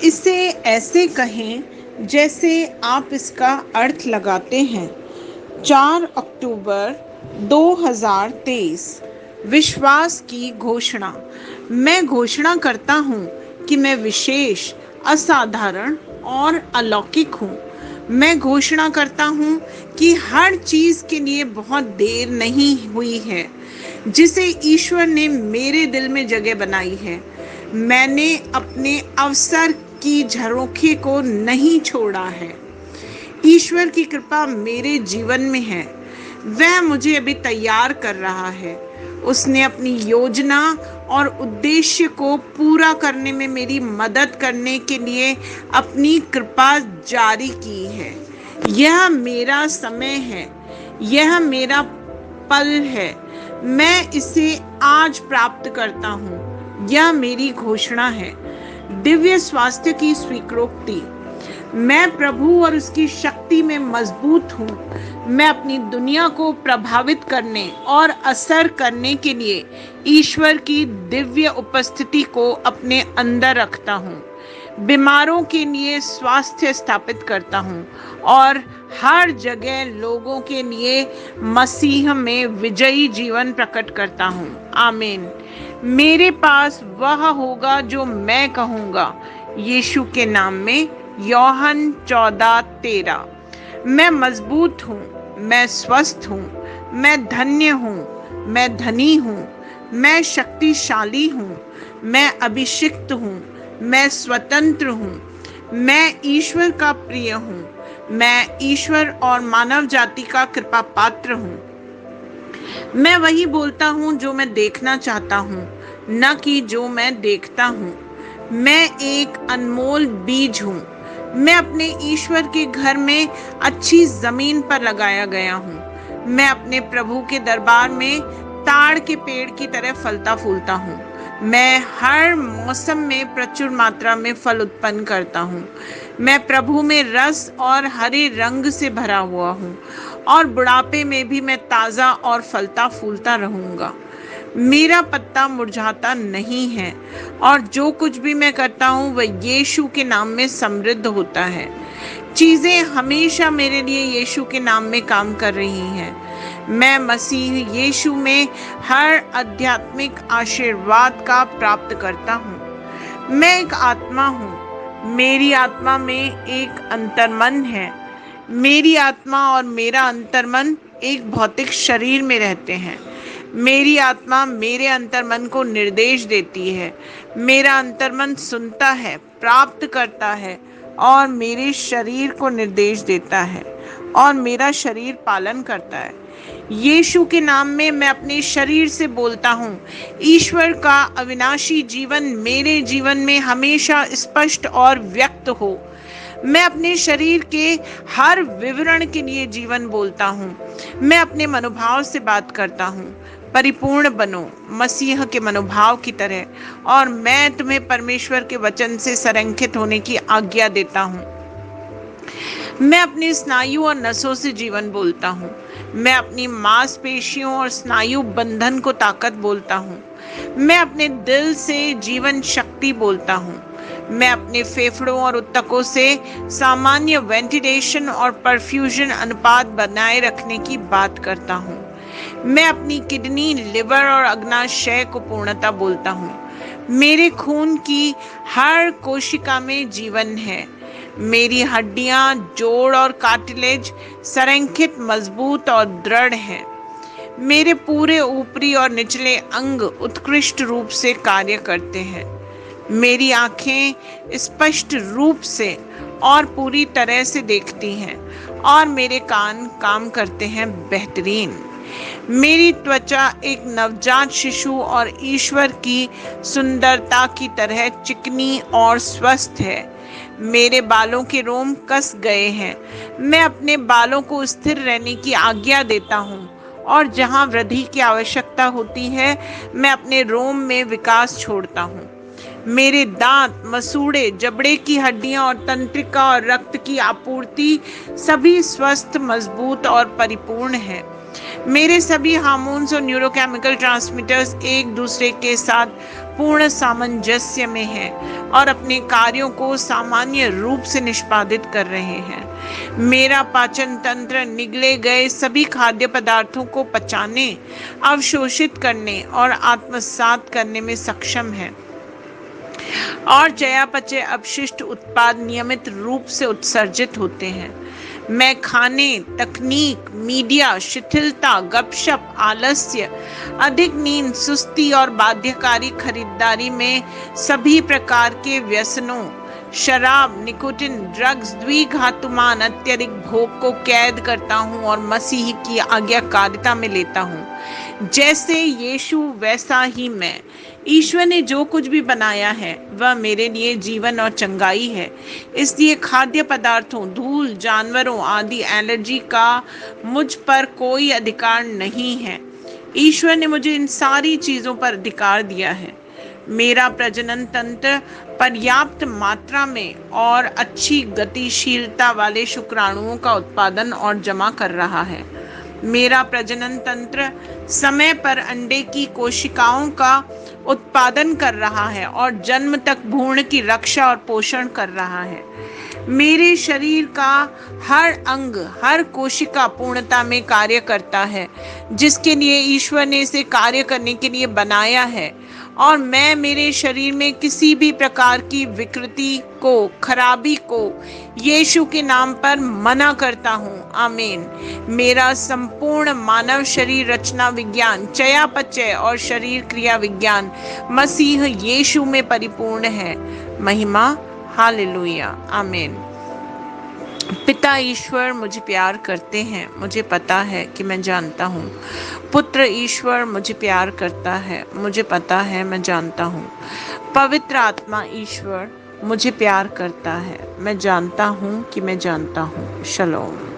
इसे ऐसे कहें जैसे आप इसका अर्थ लगाते हैं। 4 अक्टूबर 2023। विश्वास की घोषणा। मैं घोषणा करता हूँ कि मैं विशेष, असाधारण और अलौकिक हूँ। मैं घोषणा करता हूँ कि हर चीज़ के लिए बहुत देर नहीं हुई है जिसे ईश्वर ने मेरे दिल में जगह बनाई है। मैंने अपने अवसर की झरोखे को नहीं छोड़ा है। ईश्वर की कृपा मेरे जीवन में है। वह मुझे अभी तैयार कर रहा है। उसने अपनी योजना और उद्देश्य को पूरा करने में मेरी मदद करने के लिए अपनी कृपा जारी की है। यह मेरा समय है। यह मेरा पल है। मैं इसे आज प्राप्त करता हूँ। यह मेरी घोषणा है। दिव्य स्वास्थ्य की स्वीकृति। मैं प्रभु और उसकी शक्ति में मजबूत हूँ। मैं अपनी दुनिया को प्रभावित करने और असर करने के लिए ईश्वर की दिव्य उपस्थिति को अपने अंदर रखता हूँ। बीमारों के लिए स्वास्थ्य स्थापित करता हूँ और हर जगह लोगों के लिए मसीह में विजयी जीवन प्रकट करता हूँ। आमीन। मेरे पास वह होगा जो मैं कहूँगा। यीशु के नाम में। यूहन्ना 14:13। मैं मजबूत हूँ। मैं स्वस्थ हूँ। मैं धन्य हूँ। मैं धनी हूँ। मैं शक्तिशाली हूँ। मैं अभिषिक्त हूँ। मैं स्वतंत्र हूँ। मैं ईश्वर का प्रिय हूँ। मैं ईश्वर और मानव जाति का कृपा पात्र हूँ। मैं वही बोलता हूँ जो मैं देखना चाहता हूँ, न कि जो मैं देखता हूँ। मैं एक अनमोल बीज हूँ। मैं अपने ईश्वर के घर में अच्छी जमीन पर लगाया गया हूँ। मैं अपने प्रभु के दरबार में ताड़ के पेड़ की तरह फलता फूलता हूँ। मैं हर मौसम में प्रचुर मात्रा में फल उत्पन्न करता हूँ। मैं प्रभु में रस और हरे रंग से भरा हुआ हूँ और बुढ़ापे में भी मैं ताज़ा और फलता फूलता रहूँगा। मेरा पत्ता मुरझाता नहीं है और जो कुछ भी मैं करता हूँ वह यीशु के नाम में समृद्ध होता है। चीज़ें हमेशा मेरे लिए यीशु के नाम में काम कर रही हैं। मैं मसीह यीशु में हर आध्यात्मिक आशीर्वाद का प्राप्त करता हूँ। मैं एक आत्मा हूँ। मेरी आत्मा में एक अंतर्मन है। मेरी आत्मा और मेरा अंतर्मन एक भौतिक शरीर में रहते हैं। मेरी आत्मा मेरे अंतर्मन को निर्देश देती है। मेरा अंतर्मन सुनता है, प्राप्त करता है और मेरे शरीर को निर्देश देता है और मेरा शरीर पालन करता है। यीशु के नाम में मैं अपने शरीर से बोलता हूँ, ईश्वर का अविनाशी जीवन मेरे जीवन में हमेशा स्पष्ट और व्यक्त हो। मैं अपने शरीर के हर विवरण के लिए जीवन बोलता हूँ। मैं अपने मनोभाव से बात करता हूँ, परिपूर्ण बनो मसीह के मनोभाव की तरह, और मैं तुम्हें परमेश्वर के वचन से संरेखित होने की आज्ञा देता हूँ। मैं अपने स्नायु और नसों से जीवन बोलता हूँ। मैं अपनी मांसपेशियों और स्नायु बंधन को ताकत बोलता हूँ। मैं अपने दिल से जीवन शक्ति बोलता हूँ। मैं अपने फेफड़ों और ऊतकों से सामान्य वेंटिलेशन और परफ्यूजन अनुपात बनाए रखने की बात करता हूँ। मैं अपनी किडनी, लिवर और अग्नाशय को पूर्णता बोलता हूँ। मेरे खून की हर कोशिका में जीवन है। मेरी हड्डियां, जोड़ और कार्टिलेज संरेखित, मजबूत और दृढ़ हैं। मेरे पूरे ऊपरी और निचले अंग उत्कृष्ट रूप से कार्य करते हैं। मेरी आंखें स्पष्ट रूप से और पूरी तरह से देखती हैं और मेरे कान काम करते हैं बेहतरीन। मेरी त्वचा एक नवजात शिशु और ईश्वर की सुंदरता की तरह चिकनी और स्वस्थ है। मेरे बालों के रोम कस गए हैं। मैं अपने बालों को स्थिर रहने की आज्ञा देता हूँ और जहाँ वृद्धि की आवश्यकता होती है मैं अपने रोम में विकास छोड़ता हूँ। मेरे दांत, मसूड़े, जबड़े की हड्डियां और तंत्रिका और रक्त की आपूर्ति सभी स्वस्थ, मजबूत और परिपूर्ण हैं। मेरे सभी हार्मोन्स और न्यूरोकेमिकल ट्रांसमीटर्स एक दूसरे के साथ पूर्ण सामंजस्य में हैं और अपने कार्यों को सामान्य रूप से निष्पादित कर रहे हैं। मेरा पाचन तंत्र निगले गए सभी खाद्य पदार्थों को पचाने, अवशोषित करने और आत्मसात करने में सक्षम है और चयापचय अपशिष्ट उत्पाद नियमित रूप से उत्सर्जित होते हैं। मैं खाने, तकनीक, मीडिया, शिथिलता, गपशप, आलस्य, अधिक नींद, सुस्ती और बाध्यकारी खरीदारी में सभी प्रकार के व्यसनों, शराब, निकोटिन, ड्रग्स, द्विघातुमान अत्यधिक भोग को कैद करता हूँ और मसीह की आज्ञाकारिता में लेता हूँ। जैसे यीशु वैसा ही मैं। ईश्वर ने जो कुछ भी बनाया है वह मेरे लिए जीवन और चंगाई है। इसलिए खाद्य पदार्थों, धूल, जानवरों आदि एलर्जी का मुझ पर कोई अधिकार नहीं है। ईश्वर ने मुझे इन सारी चीजों पर अधिकार दिया है। मेरा प्रजनन तंत्र पर्याप्त मात्रा में और अच्छी गतिशीलता वाले शुक्राणुओं का उत्पादन और जमा कर रहा है। मेरा प्रजनन तंत्र समय पर अंडे की कोशिकाओं का उत्पादन कर रहा है और जन्म तक भ्रूण की रक्षा और पोषण कर रहा है। मेरे शरीर का हर अंग, हर कोशिका पूर्णता में कार्य करता है जिसके लिए ईश्वर ने इसे कार्य करने के लिए बनाया है, और मैं मेरे शरीर में किसी भी प्रकार की विकृति को, खराबी को यीशु के नाम पर मना करता हूँ। आमीन। मेरा संपूर्ण मानव शरीर रचना विज्ञान, चयापचय और शरीर क्रिया विज्ञान मसीह यीशु में परिपूर्ण है। महिमा, हालेलुया, आमीन। पिता ईश्वर मुझे प्यार करते हैं, मुझे पता है कि मैं जानता हूँ। पुत्र ईश्वर मुझे प्यार करता है, मुझे पता है, मैं जानता हूँ। पवित्र आत्मा ईश्वर मुझे प्यार करता है, मैं जानता हूँ कि मैं जानता हूँ। शलोम।